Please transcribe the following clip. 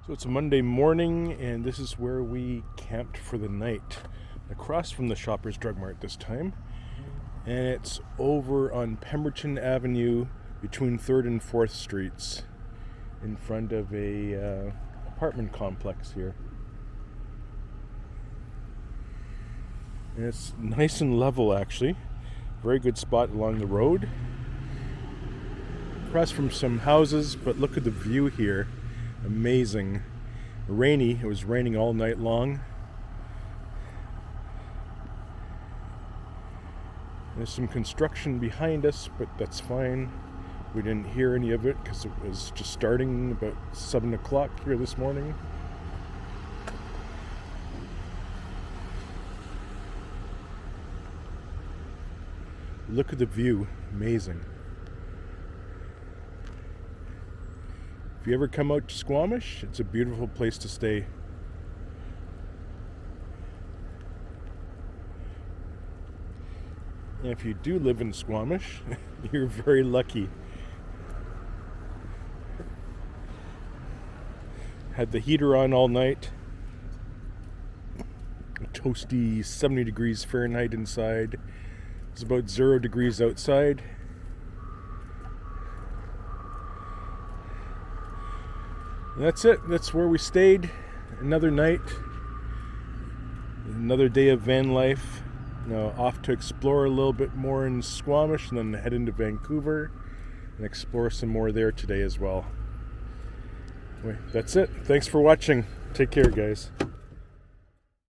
So it's a Monday morning, and this is where we camped for the night, across from the Shoppers Drug Mart this time. And it's over on Pemberton Avenue between 3rd and 4th Streets, in front of a apartment complex here. And it's nice and level, actually. Very good spot along the road. Across from some houses, but look at the view here. Amazing. Rainy. It was raining all night long. There's some construction behind us, but that's fine. We didn't hear any of it because it was just starting about 7 o'clock here this morning. Look at the view. Amazing. If you ever come out to Squamish, it's a beautiful place to stay. And if you do live in Squamish, you're very lucky. Had the heater on all night. A toasty 70 degrees Fahrenheit inside. It's about 0 degrees outside. And that's it. That's where we stayed. Another night. Another day of van life. Now off to explore a little bit more in Squamish and then head into Vancouver and explore some more there today as well. Anyway, that's it. Thanks for watching. Take care, guys.